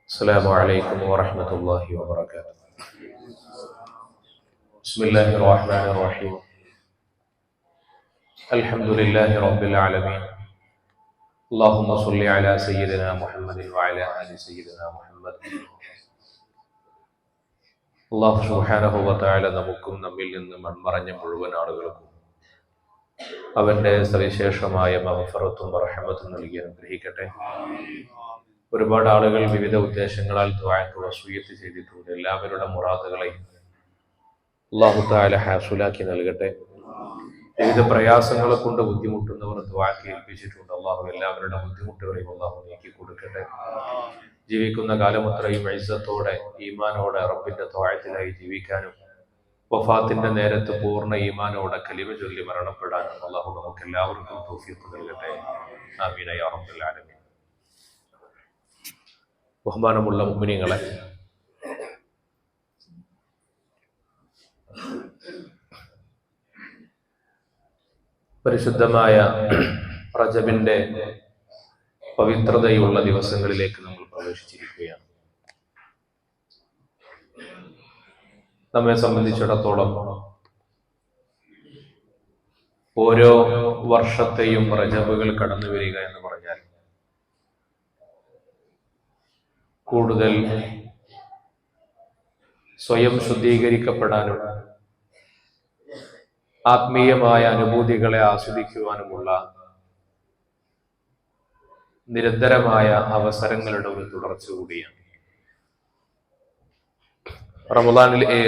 السلام عليكم ورحمة الله وبركاته. بسم الله الرحمن الرحيم. الحمد لله رب العالمين. اللهم صل على سيدنا محمد وعلى آل سيدنا محمد. അല്ലാഹു സുബ്ഹാനഹു വ തആല നമുക്കും നമ്മിൽ നിന്ന് മൺമറഞ്ഞ മുഴുവൻ ആളുകൾക്കും അവന്റെ സവിശേഷമായ മഗ്ഫിറത്തും റഹ്മത്തും നൽകി അനുഗ്രഹിക്കട്ടെ. ഒരുപാട് ആളുകൾ വിവിധ ഉദ്ദേശങ്ങളാൽ ദുആക്ക് വസിയ്യത്ത് ചെയ്തിട്ടുണ്ട്. എല്ലാവരുടെ മുറാദുകളെയും അല്ലാഹു തആല ഹാസുലാക്കി നൽകട്ടെ. വിവിധ പ്രയാസങ്ങളെ കൊണ്ട് ബുദ്ധിമുട്ടുന്നവർ ദുആക്ക് ഏൽപ്പിച്ചിട്ടുണ്ട്. അല്ലാഹു എല്ലാവരുടെ ബുദ്ധിമുട്ടുകളെയും അല്ലാഹു നീക്കി കൊടുക്കട്ടെ. ജീവിക്കുന്ന കാലമത്രയും ഇസ്സത്തോടെ ഈമാനോടെ റബ്ബിന്റെ ത്വാഅത്തിലായി ജീവിക്കാനും വഫാത്തിന്റെ നേരത്ത് പൂർണ്ണ ഈമാനോടെ കലിമ ചൊല്ലി മരണപ്പെടാനും അല്ലാഹു നമുക്ക് എല്ലാവർക്കും തൗഫീഖ് നൽകട്ടെ. ആമീൻ യാ റബ്ബൽ ആലമീൻ. ബഹുമാനമുള്ള മുഅ്മിനീങ്ങളെ, പരിശുദ്ധമായ റജബിന്റെ പവിത്രതയുള്ള ദിവസങ്ങളിലേക്ക് നമ്മൾ പ്രവേശിച്ചിരിക്കുകയാണ്. നമ്മെ സംബന്ധിച്ചിടത്തോളം ഓരോ വർഷത്തെയും റജബുകൾ കടന്നു വരിക എന്ന് പറഞ്ഞാൽ കൂടുതൽ സ്വയം ശുദ്ധീകരിക്കപ്പെടാനും ആത്മീയമായ അനുഭൂതികളെ ആസ്വദിക്കുവാനുമുള്ള നിരന്തരമായ അവസരങ്ങളുടെ ഒരു തുടർച്ച കൂടിയാണ്.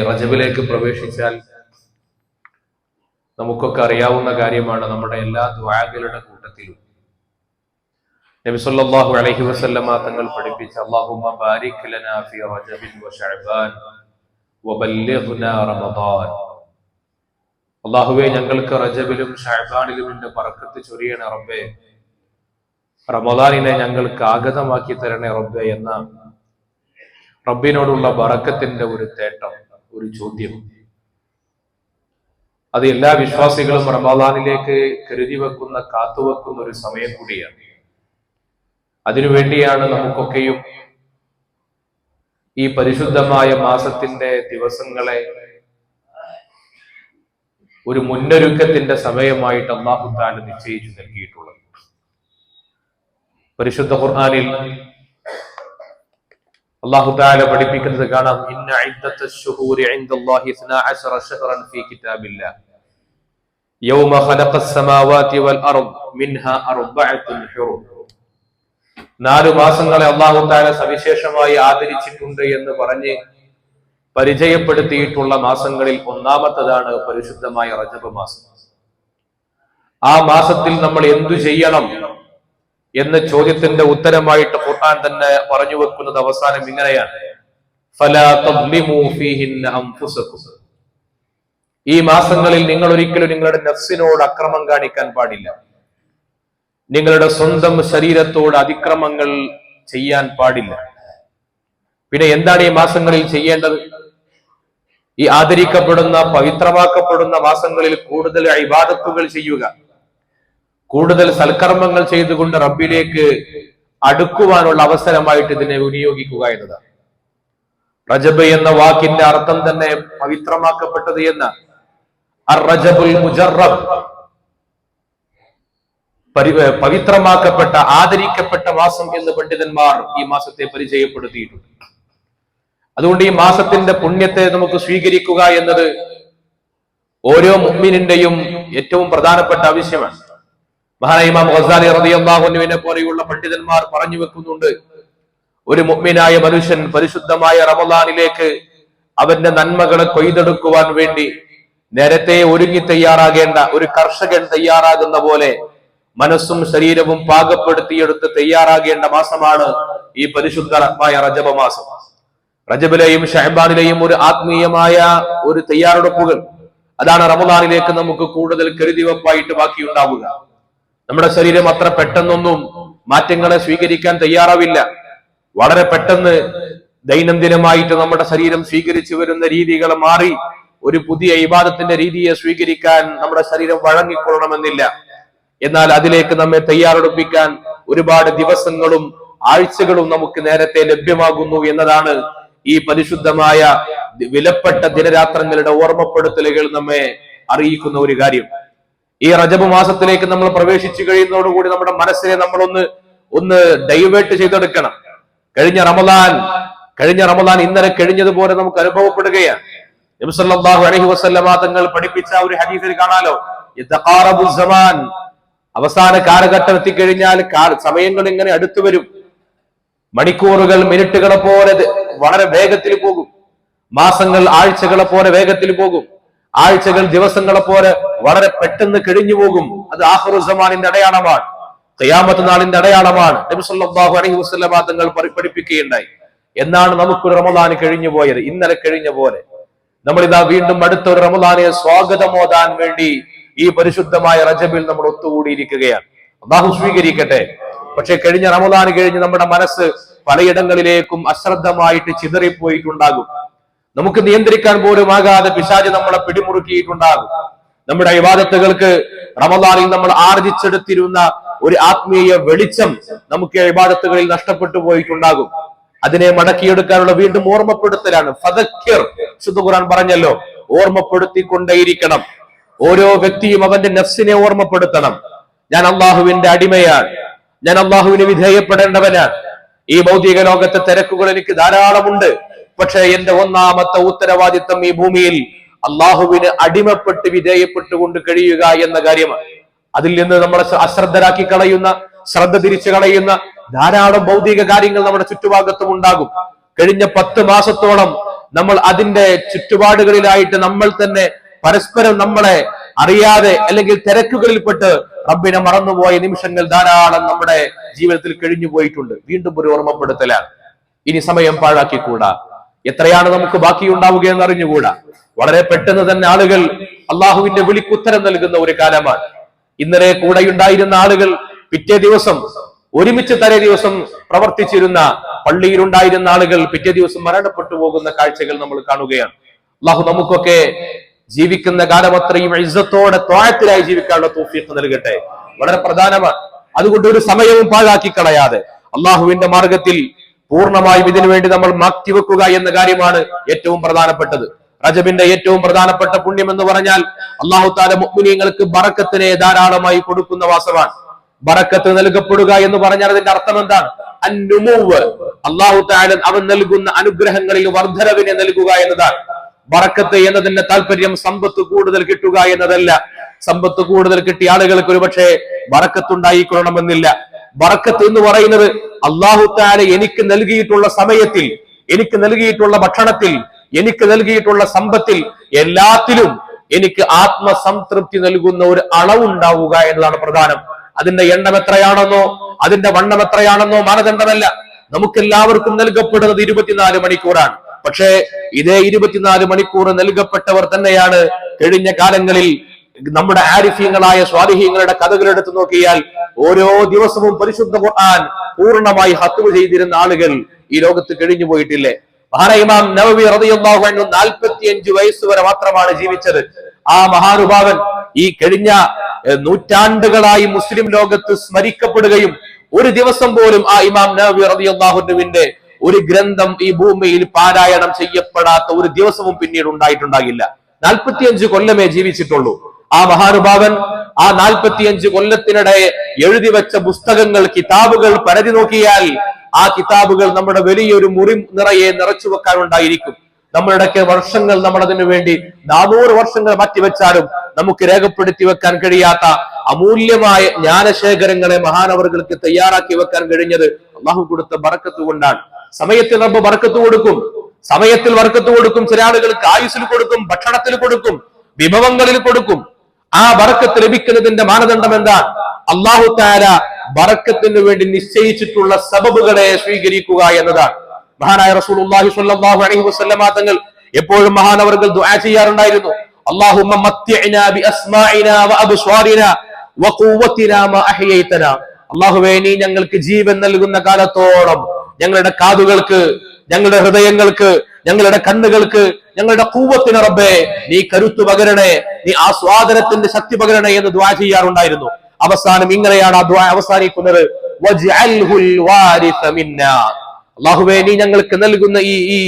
റജബിലേക്ക് പ്രവേശിച്ചാൽ നമുക്കൊക്കെ അറിയാവുന്ന കാര്യമാണ്, നമ്മുടെ എല്ലാ ദുആകളുടെ കൂട്ടത്തിലും നബി സല്ലല്ലാഹു അലൈഹി വസല്ലമ തങ്ങൾ പഠിപ്പിച്ച അല്ലാഹുമ്മ ബാരിക് ലനാ ഫീ റജബിൻ വ ശഅബാൻ വബല്ലിഗ്നാ റമദാൻ. അല്ലാഹുവേ, ഞങ്ങൾക്ക് റജബിലും ശഅബാനിലും നിന്റെ ബറക്കത്ത് ചൊരിയണേ റബ്ബേ, റമദാനിനെ ഞങ്ങൾക്ക് ആഗതമാക്കി തരണേ റബ്ബേ എന്ന റബ്ബിനോടുള്ള ബറക്കത്തിന്റെ ഒരു തേട്ടം, ഒരു ചോദ്യം, അത് എല്ലാ വിശ്വാസികളും റമദാനിലേക്ക് കരുതി വെക്കുന്ന, കാത്തുവെക്കുന്ന ഒരു സമയം കൂടിയാണ്. അതിനുവേണ്ടിയാണ് നമുക്കൊക്കെയും ഈ പരിശുദ്ധമായ മാസത്തിന്റെ ദിവസങ്ങളെ ഒരു മുന്നൊരുക്കത്തിന്റെ സമയമായിട്ട് അല്ലാഹു തആല നിശ്ചയിച്ചു നൽകിയിട്ടുള്ളത്. പരിശുദ്ധ ഖുർആനിൽ അല്ലാഹു തആല പഠിപ്പിക്കുന്നത് കാണാം, ഇന്ന ഇദ്ദത്തശ് ശുഹൂരി ഇൻദല്ലാഹി 12 ശഹ്റൻ ഫീ കിതാബില്ലാഹ് യൗമ ഖലഖസ് സമാവാതി വൽ അർദ് മിൻഹാ അർബഅത്തുൻ ഹുറും. 4 മാസങ്ങളെ അല്ലാഹു തആല സവിശേഷമായി ആദരിച്ചിട്ടുണ്ട് എന്ന് പറഞ്ഞ് പരിചയപ്പെടുത്തിയിട്ടുള്ള മാസങ്ങളിൽ ഒന്നാമത്തതാണ് പരിശുദ്ധമായ റജബ് മാസം. ആ മാസത്തിൽ നമ്മൾ എന്തു ചെയ്യണം എന്ന ചോദ്യത്തിന്റെ ഉത്തരമായിട്ട് ഖുർആൻ തന്നെ പറഞ്ഞു വെക്കുന്നത് അവസാനം ഇങ്ങനെയാണ്, ഫലാ തദ്ലിമൂ ഫീഹിന്ന അൻഫുസകും. ഈ മാസങ്ങളിൽ നിങ്ങൾ ഒരിക്കലും നിങ്ങളുടെ നഫ്സിനോട് അക്രമം കാണിക്കാൻ പാടില്ല, നിങ്ങളുടെ സ്വന്തം ശരീരത്തോട് അതിക്രമങ്ങൾ ചെയ്യാൻ പാടില്ല. പിന്നെ എന്താണ് ഈ മാസങ്ങളിൽ ചെയ്യേണ്ടത്? ഈ ആദരിക്കപ്പെടുന്ന, പവിത്രമാക്കപ്പെടുന്ന മാസങ്ങളിൽ കൂടുതൽ ഇബാദത്തുകൾ ചെയ്യുക, കൂടുതൽ സൽക്കർമ്മങ്ങൾ ചെയ്തുകൊണ്ട് റബ്ബിലേക്ക് അടുക്കുവാനുള്ള അവസരമായിട്ട് ഇതിനെ വിനിയോഗിക്കുക എന്നതാണ്. റജബ് എന്ന വാക്കിന്റെ അർത്ഥം തന്നെ പവിത്രമാക്കപ്പെട്ടത് എന്ന അർ-റജബുൽ മുജറബ്, പവിത്രമാക്കപ്പെട്ട, ആദരിക്കപ്പെട്ട മാസം എന്ന് പണ്ഡിതന്മാർ ഈ മാസത്തെ പരിചയപ്പെടുത്തിയിട്ടുണ്ട്. അതുകൊണ്ട് ഈ മാസത്തിന്റെ പുണ്യത്തെ നമുക്ക് സ്വീകരിക്കുക എന്നത് ഓരോ മുഅ്മിനിന്റെയും ഏറ്റവും പ്രധാനപ്പെട്ട ആവശ്യമാണ്. മഹാനായ ഇമാം ഗസാലി റളിയല്ലാഹു അൻഹുവിനെ പോലെയുള്ള പണ്ഡിതന്മാർ പറഞ്ഞു വെക്കുന്നുണ്ട്, ഒരു മുഅ്മിനായ മനുഷ്യൻ പരിശുദ്ധമായ റമദാനിലേക്ക് അവന്റെ നന്മകളെ കൊയ്തെടുക്കുവാൻ വേണ്ടി നേരത്തെ ഒരുങ്ങി തയ്യാറാകേണ്ട ഒരു കർഷകൻ തയ്യാറാകുന്ന പോലെ മനസ്സും ശരീരവും പാകപ്പെടുത്തിയെടുത്ത് തയ്യാറാകേണ്ട മാസമാണ് ഈ പരിശുദ്ധമായ റജബ് മാസം. റജബിലെയും ശഅബാനിലെയും ഒരു ആത്മീയമായ ഒരു തയ്യാറെടുപ്പുകൾ, അതാണ് റമദാനിലേക്ക് നമുക്ക് കൂടുതൽ കരുതിവെപ്പായിട്ട് ബാക്കിയുണ്ടാവുക. നമ്മുടെ ശരീരം അത്ര പെട്ടെന്നൊന്നും മാറ്റങ്ങളെ സ്വീകരിക്കാൻ തയ്യാറാവില്ല. വളരെ പെട്ടെന്ന് ദൈനംദിനമായിട്ട് നമ്മുടെ ശരീരം സ്വീകരിച്ചു വരുന്ന രീതികൾ മാറി ഒരു പുതിയ ഇബാദത്തിന്റെ രീതിയെ സ്വീകരിക്കാൻ നമ്മുടെ ശരീരം വഴങ്ങിക്കൊള്ളണമെന്നില്ല. എന്നാൽ അതിലേക്ക് നമ്മെ തയ്യാറെടുപ്പിക്കാൻ ഒരുപാട് ദിവസങ്ങളും ആഴ്ചകളും നമുക്ക് നേരത്തെ ലഭ്യമാകുന്നു എന്നതാണ് ഈ പരിശുദ്ധമായ വിലപ്പെട്ട ദിനരാത്രങ്ങളുടെ ഓർമ്മപ്പെടുത്തലുകൾ നമ്മെ അറിയിക്കുന്ന ഒരു കാര്യം. ഈ റജബ് മാസത്തിലേക്ക് നമ്മൾ പ്രവേശിച്ചു കഴിയുന്നതോടുകൂടി നമ്മുടെ മനസ്സിനെ നമ്മൾ ഒന്ന് ഡൈവേർട്ട് ചെയ്തെടുക്കണം. കഴിഞ്ഞ റമദാൻ ഇന്നലെ കഴിഞ്ഞതുപോലെ നമുക്ക് അനുഭവപ്പെടുകയാണ്. നബി സല്ലല്ലാഹു അലൈഹി വസല്ലമ തങ്ങൾ പഠിപ്പിച്ച ഒരു ഹദീസിൽ കാണാലോ, യതഖാറബു സമാൻ, അവസാന കാലഘട്ടം എത്തിക്കഴിഞ്ഞാൽ സമയങ്ങൾ ഇങ്ങനെ അടുത്തു വരും. മണിക്കൂറുകൾ മിനിറ്റുകളെ പോലെ വളരെ വേഗത്തിൽ പോകും. മാസങ്ങൾ ആഴ്ചകളെ പോലെ വേഗത്തിൽ പോകും. ആഴ്ചകൾ ദിവസങ്ങളെ പോലെ വളരെ പെട്ടെന്ന് കഴിഞ്ഞു പോകും. അത് ആഖിറു സമാനിന്റെ അടയാളമാണ്, ഖിയാമത്ത് നാളിന്റെ അടയാളമാണ്. നബി സല്ലല്ലാഹു അലൈഹി വസല്ലമ തങ്ങൾ പഠിപ്പിക്കുകയുണ്ടായി. എന്നാണ് നമുക്കൊരു റമദാൻ കഴിഞ്ഞു പോയത്, ഇന്നലെ കഴിഞ്ഞ പോലെ. നമ്മളിതാ വീണ്ടും അടുത്ത ഒരു റമദാനെ സ്വാഗതമോദാൻ വേണ്ടി ഈ പരിശുദ്ധമായ റജബിൽ നമ്മൾ ഒത്തുകൂടിയിരിക്കുകയാണ്. അല്ലാഹു സ്വീകരിക്കട്ടെ. പക്ഷെ കഴിഞ്ഞ റമദാൻ കഴിഞ്ഞ് നമ്മുടെ മനസ്സ് പലയിടങ്ങളിലേക്കും അശ്രദ്ധമായിട്ട് ചിതറിപ്പോയിട്ടുണ്ടാകും. നമുക്ക് നിയന്ത്രിക്കാൻ പോലും ആകാതെ പിശാച് നമ്മളെ പിടിമുറുക്കിയിട്ടുണ്ടാകും. നമ്മുടെ ഇബാദത്തുകൾക്ക് റമദാനിൽ നമ്മൾ ആർജിച്ചെടുത്തിരുന്ന ഒരു ആത്മീയ വെളിച്ചം നമുക്ക് ഇബാദത്തുകളിൽ നഷ്ടപ്പെട്ടു പോയിട്ടുണ്ടാകും. അതിനെ മടക്കിയെടുക്കാനുള്ള വീണ്ടും ഓർമ്മപ്പെടുത്തലാണ് ഫദക്കിർ. വിശുദ്ധ ഖുർആൻ പറഞ്ഞല്ലോ, ഓർമ്മപ്പെടുത്തിക്കൊണ്ടേയിരിക്കണം. ഓരോ വ്യക്തിയും അവന്റെ നഫ്സിനെ ഓർമ്മപ്പെടുത്തണം. ഞാൻ അള്ളാഹുവിന്റെ അടിമയാണ്, ഞാൻ അള്ളാഹുവിന് വിധേയപ്പെടേണ്ടവനാണ്. ഈ ഭൗതിക ലോകത്തെ തിരക്കുകൾ എനിക്ക് ധാരാളമുണ്ട്. പക്ഷെ എന്റെ ഒന്നാമത്തെ ഉത്തരവാദിത്വം ഈ ഭൂമിയിൽ അള്ളാഹുവിന് അടിമപ്പെട്ട് വിധേയപ്പെട്ടുകൊണ്ട് കഴിയുക എന്ന കാര്യമാണ്. അതിൽ നിന്ന് നമ്മളെ അശ്രദ്ധരാക്കി കളയുന്ന, ശ്രദ്ധ തിരിച്ചു കളയുന്ന ധാരാളം ഭൗതിക കാര്യങ്ങൾ നമ്മുടെ ചുറ്റുഭാഗത്തും ഉണ്ടാകും. കഴിഞ്ഞ 10 മാസത്തോളം നമ്മൾ അതിന്റെ ചുറ്റുപാടുകളിലായിട്ട് നമ്മൾ തന്നെ പരസ്പരം നമ്മളെ അറിയാതെ അല്ലെങ്കിൽ തിരക്കുകളിൽപ്പെട്ട് റബ്ബിനെ മറന്നുപോയ നിമിഷങ്ങൾ ധാരാളം നമ്മുടെ ജീവിതത്തിൽ കഴിഞ്ഞു പോയിട്ടുണ്ട്. വീണ്ടും ഒരു ഓർമ്മപ്പെടുത്തലാണ്. ഇനി സമയം പാഴാക്കിക്കൂടാ. എത്രയാണ് നമുക്ക് ബാക്കിയുണ്ടാവുക എന്ന് അറിഞ്ഞുകൂടാ. വളരെ പെട്ടെന്ന് തന്നെ ആളുകൾ അള്ളാഹുവിന്റെ വിളിക്കുത്തരം നൽകുന്ന ഒരു കാലമാണ്. ഇന്നലെ കൂടെയുണ്ടായിരുന്ന ആളുകൾ പിറ്റേ ദിവസം ഒരുമിച്ച് തലേ ദിവസം പ്രവർത്തിച്ചിരുന്ന പള്ളിയിലുണ്ടായിരുന്ന ആളുകൾ പിറ്റേ ദിവസം മരണപ്പെട്ടു പോകുന്ന കാഴ്ചകൾ നമ്മൾ കാണുകയാണ്. അള്ളാഹു നമുക്കൊക്കെ ജീവിക്കുന്ന കാലം അത്രയും ഇസ്സത്തോടെ ത്വാഅത്തിലായി ജീവിക്കാനുള്ള തൗഫീഖ് നൽകട്ടെ. വളരെ പ്രധാനമാണ്. അതുകൊണ്ട് ഒരു സമയവും പാഴാക്കി കളയാതെ അള്ളാഹുവിന്റെ മാർഗത്തിൽ പൂർണ്ണമായും ഇതിനു വേണ്ടി നമ്മൾ മാറ്റിവെക്കുക എന്ന കാര്യമാണ് ഏറ്റവും പ്രധാനപ്പെട്ടത്. റജബിന്റെ ഏറ്റവും പ്രധാനപ്പെട്ട പുണ്യം എന്ന് പറഞ്ഞാൽ അള്ളാഹു തആല മുഅ്മിനീങ്ങൾക്ക് ബറക്കത്തിനെ ധാരാളമായി കൊടുക്കുന്ന മാസമാണ്. ബറക്കത്ത് നൽകപ്പെടുക എന്ന് പറഞ്ഞാൽ അതിന്റെ അർത്ഥം എന്താണ്? അന്നുമൂവ്. അള്ളാഹു തആല അവൻ നൽകുന്ന അനുഗ്രഹങ്ങളിൽ വർദ്ധനവിനെ നൽകുക എന്നതാണ്. ബറക്കത്ത് എന്നതിന്റെ താല്പര്യം സമ്പത്ത് കൂടുതൽ കിട്ടുക എന്നതല്ല. സമ്പത്ത് കൂടുതൽ കിട്ടിയ ആളുകൾക്ക് ഒരുപക്ഷെ ബറക്കത്തുണ്ടായിക്കൊള്ളണമെന്നില്ല. ബറക്കത്ത് എന്ന് പറയുന്നത് അള്ളാഹു തആല എനിക്ക് നൽകിയിട്ടുള്ള സമയത്തിൽ, എനിക്ക് നൽകിയിട്ടുള്ള ഭക്ഷണത്തിൽ, എനിക്ക് നൽകിയിട്ടുള്ള സമ്പത്തിൽ, എല്ലാത്തിലും എനിക്ക് ആത്മസംതൃപ്തി നൽകുന്ന ഒരു അളവുണ്ടാവുക എന്നതാണ് പ്രധാനം. അതിന്റെ എണ്ണം എത്രയാണെന്നോ അതിന്റെ വണ്ണം എത്രയാണെന്നോ മാനദണ്ഡമല്ല. നമുക്കെല്ലാവർക്കും നൽകപ്പെടുന്നത് 24 മണിക്കൂറാണ്. പക്ഷേ ഇതേ 24 മണിക്കൂർ നൽകപ്പെട്ടവർ തന്നെയാണ് കഴിഞ്ഞ കാലങ്ങളിൽ നമ്മുടെ ആരിഫീങ്ങളായ സ്വാലിഹീങ്ങളുടെ കഥകൾ എടുത്തു നോക്കിയാൽ ഓരോ ദിവസവും പരിശുദ്ധ ഖുർആൻ പൂർണ്ണമായി ഹത്മ ചെയ്തിരുന്ന ആളുകൾ ഈ ലോകത്ത് കഴിഞ്ഞു പോയിട്ടില്ലേ? മഹാനായ ഇമാം നവവി റളിയല്ലാഹു അൻഹു 45 വയസ്സ് വരെ മാത്രമാണ് ജീവിച്ചത്. ആ മഹാനുഭാവൻ ഈ കഴിഞ്ഞ നൂറ്റാണ്ടുകളായി മുസ്ലിം ലോകത്ത് സ്മരിക്കപ്പെടുകയും ഒരു ദിവസം പോലും ആ ഇമാം നവവി റളിയല്ലാഹു അൻഹുവിന്റെ ഒരു ഗ്രന്ഥം ഈ ഭൂമിയിൽ പാരായണം ചെയ്യപ്പെടാത്ത ഒരു ദിവസവും പിന്നീട് ഉണ്ടായിട്ടുണ്ടാകില്ല. 45 കൊല്ലമേ ജീവിച്ചിട്ടുള്ളൂ ആ മഹാനുഭാവൻ. ആ 45 കൊല്ലത്തിനിടെ എഴുതി വെച്ച പുസ്തകങ്ങൾ, കിതാബുകൾ പരതി നോക്കിയാൽ ആ കിതാബുകൾ നമ്മുടെ വലിയൊരു മുറി നിറയെ നിറച്ചു വെക്കാനുണ്ടായിരിക്കും. നമ്മളുടെയൊക്കെ വർഷങ്ങൾ നമ്മൾ അതിനു വേണ്ടി 400 വർഷങ്ങൾ മാറ്റിവെച്ചാലും നമുക്ക് രേഖപ്പെടുത്തി വെക്കാൻ കഴിയാത്ത അമൂല്യമായ ജ്ഞാനശേഖരങ്ങളെ മഹാനവറുകൾക്ക് തയ്യാറാക്കി വെക്കാൻ കഴിഞ്ഞത് അള്ളാഹു കൊടുത്ത ബറക്കത്ത് കൊണ്ടാണ്. സമയത്തിൽ റബ്ബ് ബറക്കത്ത് കൊടുക്കും, സമയത്തിൽ ബറക്കത്ത് കൊടുക്കും. ചില ആളുകൾക്ക് ആയുസ്സിൽ കൊടുക്കും, ഭക്ഷണത്തിൽ കൊടുക്കും, വിഭവങ്ങളിൽ കൊടുക്കും. ആ ബറക്കത്ത് ലഭിക്കുന്നതിന്റെ മാനദണ്ഡം എന്താണ്? അല്ലാഹു തആല ബറക്കത്തിന് വേണ്ടി നിശ്ചയിച്ചിട്ടുള്ള സബബുകളെ സ്വീകരിക്കുക എന്നതാണ്. മഹാനായ റസൂലുള്ളാഹി സ്വല്ലല്ലാഹു അലൈഹി വസല്ലമ തങ്ങൾ എപ്പോഴും മഹാനവറുകൾ ദുആ ചെയ്യാറുണ്ടായിരുന്നു. അല്ലാഹുമ്മ മത്തിഅനാ ബിഅസ്മാഇനാ വഅബ്സ്വാരിനാ വഖുവ്വതിനാ മാ അഹ്യൈതനാ. അല്ലാഹുവേ, നീ ഞങ്ങൾക്ക് ജീവൻ നൽകുന്ന കാലത്തോളം ഞങ്ങളുടെ കാതുകൾക്ക്, ഞങ്ങളുടെ ഹൃദയങ്ങൾക്ക്, ഞങ്ങളുടെ കണ്ണുകൾക്ക്, ഞങ്ങളുടെ ഖുവ്വത്തിന് റബ്ബേ നീ കരുത്തു പകരണേ, നീ ആസ്വാദനത്തിന്റെ ശക്തി പകരണേ എന്ന് ദുആ ചെയ്യാറുണ്ടായിരുന്നു. അവസാനം ഇങ്ങനെയാണ് ആ ദുആ അവസാനിക്കുന്നത്, വജ്അൽഹുൽ വാരിസ മിന്നാ. അല്ലാഹുവേ, നീ ഞങ്ങൾക്ക് നൽകുന്ന ഈ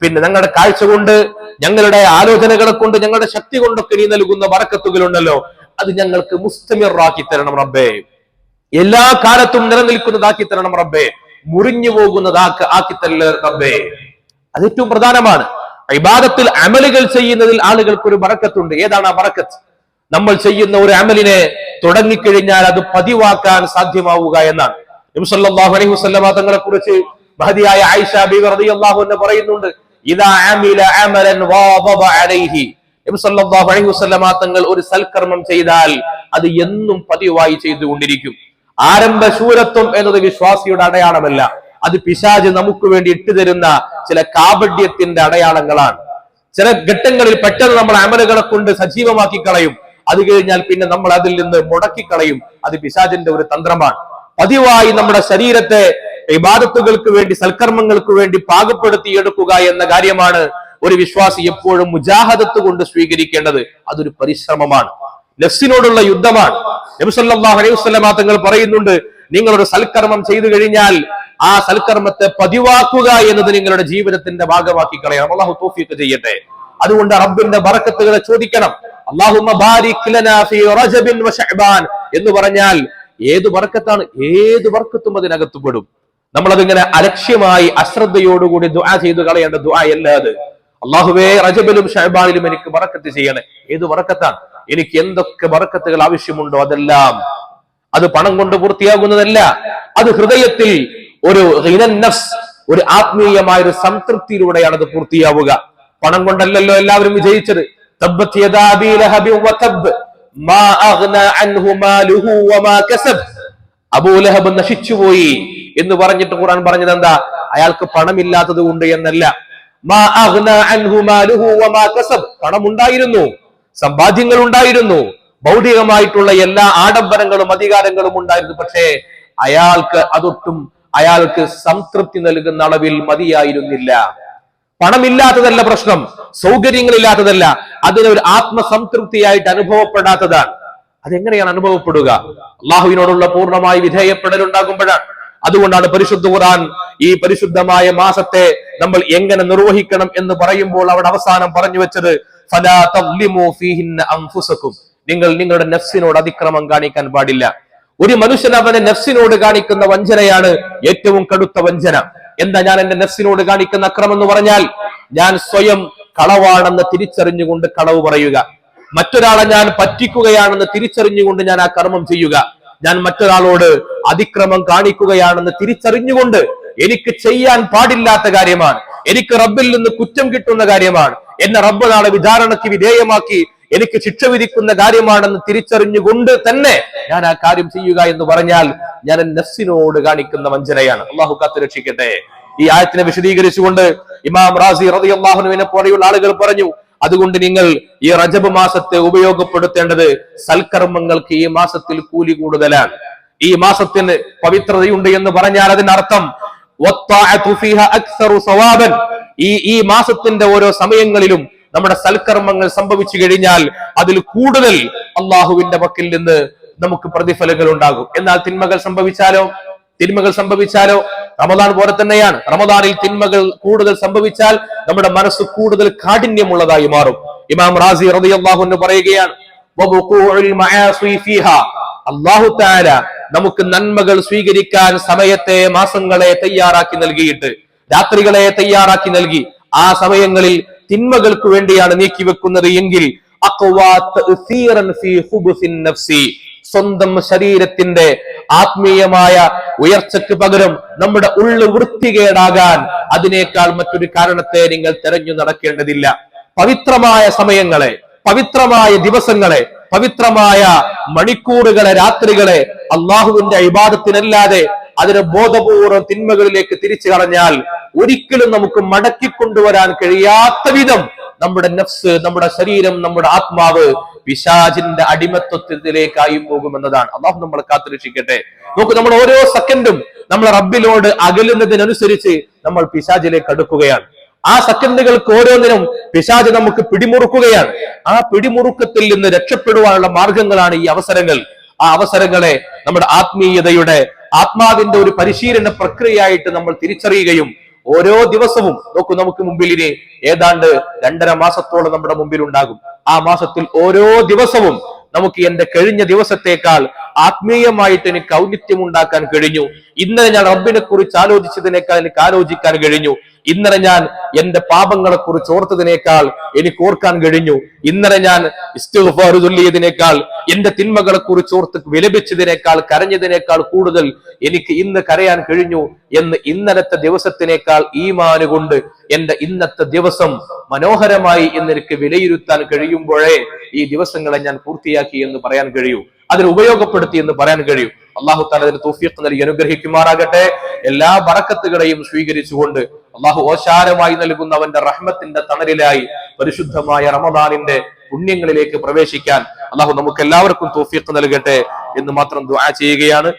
ഞങ്ങളുടെ കാഴ്ച കൊണ്ട്, ഞങ്ങളുടെ ആലോചനകളെ കൊണ്ട്, ഞങ്ങളുടെ ശക്തി കൊണ്ടൊക്കെ നീ നൽകുന്ന ബറക്കത്തുകൾ ഉണ്ടല്ലോ, അത് ഞങ്ങൾക്ക് മുസ്തമിറാക്കി തരണം റബ്ബേ. എല്ലാ കാലത്തും നിലനിൽക്കുന്നതാക്കി തരണം റബ്ബേ. മുറിഞ്ഞു പോകുന്നതാക്കി തരല്ലേ റബ്ബേ. അത് ഏറ്റവും പ്രധാനമാണ്. ഇബാദത്തിൽ അമലുകൾ ചെയ്യുന്നതിൽ ആളുകൾക്ക് ഒരു ബറക്കത്തുണ്ട്. ഏതാണ് ആ ബറക്കത്ത്? നമ്മൾ ചെയ്യുന്ന ഒരു അമലിനെ തുടങ്ങിക്കഴിഞ്ഞാൽ അത് പതിവാക്കാൻ സാധ്യമാവുക എന്നാണ്. നബി സല്ലല്ലാഹു അലൈഹി വസല്ലമ തങ്ങളെ കുറിച്ച് മഹദിയായ ആയിഷ ബീവി റളിയല്ലാഹു അൻഹ പറയുന്നുണ്ട്, ഇദാ അമില അമലൻ വാദബ അലൈഹി. നബി സല്ലല്ലാഹു അലൈഹി വസല്ലമ തങ്ങൾ ഒരു സൽക്കർമ്മം ചെയ്താൽ അത് എന്നും പതിവായി ചെയ്തുകൊണ്ടിരിക്കും. ആരംഭശൂരത്വം എന്നത് വിശ്വാസിയുടെ അടയാളമല്ല, അത് പിശാച് നമുക്ക് വേണ്ടി ഇട്ടുതരുന്ന ചില കാപഢ്യത്തിന്റെ അടയാളങ്ങളാണ്. ചില ഘട്ടങ്ങളിൽ പെട്ടെന്ന് നമ്മൾ അമലുകളെ കൊണ്ട് സജീവമാക്കി കളയും, അത് കഴിഞ്ഞാൽ പിന്നെ നമ്മൾ അതിൽ നിന്ന് മുടക്കിക്കളയും. അത് പിശാചിന്റെ ഒരു തന്ത്രമാണ്. പതിവായി നമ്മുടെ ശരീരത്തെ ഇബാദത്തുകൾക്ക് വേണ്ടി, സൽക്കർമ്മങ്ങൾക്ക് വേണ്ടി പാകപ്പെടുത്തിയെടുക്കുക എന്ന കാര്യമാണ് ഒരു വിശ്വാസി എപ്പോഴും മുജാഹദത്ത് കൊണ്ട് സ്വീകരിക്കേണ്ടത്. അതൊരു പരിശ്രമമാണ്, നഫ്സിനോടുള്ള യുദ്ധമാണ്. നബി സല്ലല്ലാഹു അലൈഹി വസല്ലമ തങ്ങൾ പറയുന്നുണ്ട്, നിങ്ങളൊരു സൽക്കർമ്മം ചെയ്തു കഴിഞ്ഞാൽ ആ സൽക്കർമ്മത്തെ പതിവാക്കുക എന്നത് നിങ്ങളുടെ ജീവിതത്തിന്റെ ഭാഗമാക്കി കളയണം. അല്ലാഹു തൗഫീഖ് ചെയ്യട്ടെ. അതുകൊണ്ട് റബ്ബിന്റെ ബറക്കത്തുകളെ ചോദിക്കണം. അല്ലാഹുമ്മ ബാരിക് ലനാ ഫീ റജബിൻ വ ശഅബാൻ എന്ന് പറഞ്ഞാൽ ഏത് ബറക്കത്താണ്? ഏത് ബറക്കത്തും അതിനകത്ത് പെടും. നമ്മൾ അതിങ്ങനെ അലക്ഷ്യമായി അശ്രദ്ധയോടുകൂടി ദുആ ചെയ്തു കളയേണ്ട ദുആ അല്ലാതെ, അല്ലാഹുവേ റജബിലും ശഅബാനിലും എനിക്ക് ബറക്കത്ത് ചെയ്യണേ. ഏത് ബറക്കത്താണ്? എനിക്ക് എന്തൊക്കെ ബറക്കത്തുകൾ ആവശ്യമുണ്ടോ അതെല്ലാം. അത് പണം കൊണ്ട് പൂർത്തിയാകുന്നതല്ല, അത് ഹൃദയത്തിൽ ഒരു ഒരു ആത്മീയമായ ഒരു സംതൃപ്തിയിലൂടെയാണ് അത് പൂർത്തിയാവുക. പണം കൊണ്ടല്ലല്ലോ എല്ലാവരും വിജയിച്ചത്. തബ്ബത് യദാ അബീ ലഹബിൻ വതബ് മാ അഗ്നാ അൻഹു മാലുഹു വമാ കസബ്. അബൂ ലഹബ് നശിച്ചുപോയി എന്ന് പറഞ്ഞിട്ട് ഖുർആൻ പറഞ്ഞത് എന്താ? അയാൾക്ക് പണമില്ലാത്തത് കൊണ്ട് എന്നല്ല. മാ അഗ്നാ അൻഹു മാലുഹു വമാ കസബ്. പണമുണ്ടായിരുന്നു, സമ്പാദ്യങ്ങൾ ഉണ്ടായിരുന്നു, ഭൗതികമായിട്ടുള്ള എല്ലാ ആഡംബരങ്ങളും അധികാരങ്ങളും ഉണ്ടായിരുന്നു. പക്ഷേ അയാൾക്ക് സംതൃപ്തി നൽകുന്ന അളവിൽ മതിയായിരുന്നില്ല. പണമില്ലാത്തതല്ല പ്രശ്നം, സൗകര്യങ്ങളില്ലാത്തതല്ല, അതിനൊരു ആത്മസംതൃപ്തിയായിട്ട് അനുഭവപ്പെടാത്തതാണ്. അതെങ്ങനെയാണ് അനുഭവപ്പെടുക? അള്ളാഹുവിനോടുള്ള പൂർണ്ണമായി വിധേയപ്പെടലുണ്ടാകുമ്പോഴാണ്. അതുകൊണ്ടാണ് പരിശുദ്ധ ഖുർആൻ ഈ പരിശുദ്ധമായ മാസത്തെ നമ്മൾ എങ്ങനെ നിർവഹിക്കണം എന്ന് പറയുമ്പോൾ അവിടെ അവസാനം പറഞ്ഞു വെച്ചത്, ഫലാ തദ്ലിമൂ ഫീഹിന്ന അൻഫുസകും. നിങ്ങൾ നിങ്ങളുടെ നഫ്സിനോട് അതിക്രമം കാണിക്കാൻ പാടില്ല. ഒരു മനുഷ്യൻ അവന്റെ നഫ്സിനോട് കാണിക്കുന്ന വഞ്ചനയാണ് ഏറ്റവും കടുത്ത വഞ്ചന. എന്താ ഞാൻ എന്റെ നഫ്സിനോട് കാണിക്കുന്ന അക്രമം എന്ന് പറഞ്ഞാൽ, ഞാൻ സ്വയം കളവാണെന്ന് തിരിച്ചറിഞ്ഞുകൊണ്ട് കളവ് പറയുക, മറ്റൊരാളെ ഞാൻ പറ്റിക്കുകയാണെന്ന് തിരിച്ചറിഞ്ഞുകൊണ്ട് ഞാൻ ആ കർമ്മം ചെയ്യുക, ഞാൻ മറ്റൊരാളോട് അതിക്രമം കാണിക്കുകയാണെന്ന് തിരിച്ചറിഞ്ഞുകൊണ്ട് എനിക്ക് ചെയ്യാൻ പാടില്ലാത്ത കാര്യമാണ്, എനിക്ക് റബ്ബിൽ നിന്ന് കുറ്റം കിട്ടുന്ന കാര്യമാണ്, എന്നെ റബ്ബ് നാളെ വിചാരണയ്ക്ക് വിധേയമാക്കി എനിക്ക് ശിക്ഷ വിധിക്കുന്ന കാര്യമാണെന്ന് തിരിച്ചറിഞ്ഞുകൊണ്ട് തന്നെ ഞാൻ ആ കാര്യം ചെയ്യുക എന്ന് പറഞ്ഞാൽ ഞാൻ നഫ്സിനോട് കാണിക്കുന്ന വഞ്ചനയാണ്. അള്ളാഹു കാത്ത് രക്ഷിക്കട്ടെ. ഈ ആയത്തിനെ വിശദീകരിച്ചുകൊണ്ട് ഇമാം റാസി റളിയല്ലാഹു അൻഹുവിനെ പോലെയുള്ള ആളുകൾ പറഞ്ഞു, അതുകൊണ്ട് നിങ്ങൾ ഈ റജബ് മാസത്തെ ഉപയോഗപ്പെടുത്തേണ്ടത് സൽക്കർമ്മങ്ങൾക്ക് ഈ മാസത്തിൽ കൂലി കൂടുതലാണ്. ഈ മാസത്തിന് പവിത്രതയുണ്ട് എന്ന് പറഞ്ഞാൽ അതിനർത്ഥം ഈ മാസത്തിന്റെ ഓരോ സമയങ്ങളിലും നമ്മുടെ സൽക്കർമ്മങ്ങൾ സംഭവിച്ചു കഴിഞ്ഞാൽ അതിൽ കൂടുതൽ അള്ളാഹുവിന്റെ പക്കൽ നിന്ന് നമുക്ക് പ്രതിഫലങ്ങൾ ഉണ്ടാകും. എന്നാൽ തിന്മകൾ സംഭവിച്ചാലോ റമദാൻ പോലെ തന്നെയാണ്. റമദാനിൽ തിന്മകൾ കൂടുതൽ സംഭവിച്ചാൽ നമ്മുടെ മനസ്സ് കൂടുതൽ കാഠിന്യമുള്ളതായി മാറും. ഇമാം റാസി റളിയല്ലാഹു അൻഹു പറയുകയാണ്, അല്ലാഹു തആല നമുക്ക് നന്മകൾ സ്വീകരിക്കാൻ സമയത്തെ, മാസങ്ങളെ തയ്യാറാക്കി നൽകിയിട്ട്, രാത്രികളെ തയ്യാറാക്കി നൽകി, ആ സമയങ്ങളിൽ തിന്മകൾക്ക് വേണ്ടിയാണ് നീക്കിവെക്കുന്നത് എങ്കിൽ സ്വന്തം ശരീരത്തിന്റെ ആത്മീയമായ ഉയർച്ചയ്ക്ക് പകരം നമ്മുടെ ഉള്ളു വൃത്തികേടാകാൻ അതിനേക്കാൾ മറ്റൊരു കാരണത്തെ നിങ്ങൾ തെരഞ്ഞു നടക്കേണ്ടതില്ല. പവിത്രമായ സമയങ്ങളെ, പവിത്രമായ ദിവസങ്ങളെ, പവിത്രമായ മണിക്കൂറുകളെ, രാത്രികളെ അള്ളാഹുവിന്റെ ഇബാദത്തിനല്ലാതെ അതിനെ ബോധപൂർവ്വം തിന്മകളിലേക്ക് തിരിച്ചു കളഞ്ഞാൽ ഒരിക്കലും നമുക്ക് മടക്കിക്കൊണ്ടുവരാൻ കഴിയാത്ത വിധം നമ്മുടെ നഫ്സ്, നമ്മുടെ ശരീരം, നമ്മുടെ ആത്മാവ് പിശാചിന്റെ അടിമത്വത്തിലേക്കായി പോകുമെന്നതാണ്. അള്ളാഹു നമ്മളെ കാത്തുരക്ഷിക്കട്ടെ. നോക്കൂ, നമ്മൾ ഓരോ സെക്കൻഡും നമ്മൾ റബ്ബിനോട് അകലുന്നതിനനുസരിച്ച് നമ്മൾ പിശാചിലേക്ക് അടുക്കുകയാണ്. ആ സെക്കൻഡുകൾക്ക് ഓരോന്നിനും പിശാച് നമുക്ക് പിടിമുറുക്കുകയാണ്. ആ പിടിമുറുക്കത്തിൽ നിന്ന് രക്ഷപ്പെടുവാനുള്ള മാർഗങ്ങളാണ് ഈ അവസരങ്ങൾ. ആ അവസരങ്ങളെ നമ്മുടെ ആത്മാവിന്റെ ഒരു പരിശീലന പ്രക്രിയയായിട്ട് നമ്മൾ തിരിച്ചറിയുകയും ഓരോ ദിവസവും നോക്കൂ, നമുക്ക് മുമ്പിൽ ഇനി ഏതാണ്ട് 2.5 മാസത്തോളം നമ്മുടെ മുമ്പിൽ ഉണ്ടാകും. ആ മാസത്തിൽ ഓരോ ദിവസവും നമുക്ക് എന്റെ കഴിഞ്ഞ ദിവസത്തേക്കാൾ ആത്മീയമായിട്ട് എനിക്ക് ഔന്നിത്യം ഉണ്ടാക്കാൻ കഴിഞ്ഞു. ഇന്നലെ ഞാൻ റബ്ബിനെ കുറിച്ച് ആലോചിച്ചതിനേക്കാൾ എനിക്ക് ആലോചിക്കാൻ കഴിഞ്ഞു. ഇന്നലെ ഞാൻ എന്റെ പാപങ്ങളെ കുറിച്ച് ഓർത്തതിനേക്കാൾ എനിക്ക് ഓർക്കാൻ കഴിഞ്ഞു. ഇന്നലെ ഞാൻ ഇസ്തിഗ്ഫാർ ചൊല്ലിയതിനേക്കാൾ എന്റെ തിന്മകളെ കുറിച്ച് ഓർത്ത് വിലപിച്ചതിനേക്കാൾ കരഞ്ഞതിനേക്കാൾ കൂടുതൽ എനിക്ക് ഇന്ന് കരയാൻ കഴിഞ്ഞു എന്ന് ഇന്നലത്തെ ദിവസത്തിനേക്കാൾ ഈമാൻ കൊണ്ട് എന്റെ ഇന്നത്തെ ദിവസം മനോഹരമായി എന്നെനിക്ക് വിലയിരുത്താൻ കഴിയുമ്പോഴേ ഈ ദിവസങ്ങളെ ഞാൻ പൂർത്തിയാക്കി എന്ന് പറയാൻ കഴിയൂ, അതിൽ ഉപയോഗപ്പെടുത്തി എന്ന് പറയാൻ കഴിയും. അള്ളാഹു തആല അതിന് തൗഫീഖ് നൽകി അനുഗ്രഹിക്കുമാറാകട്ടെ. എല്ലാ ബറക്കത്തുകളെയും സ്വീകരിച്ചുകൊണ്ട് അള്ളാഹു ഓശാരമായി നൽകുന്ന അവന്റെ റഹ്മത്തിന്റെ തണലിലായി പരിശുദ്ധമായ റമദാനിന്റെ പുണ്യങ്ങളിലേക്ക് പ്രവേശിക്കാൻ അള്ളാഹു നമുക്ക് എല്ലാവർക്കും തൗഫീഖ് നൽകട്ടെ എന്ന് മാത്രം ദുആ ചെയ്യുകയാണ്.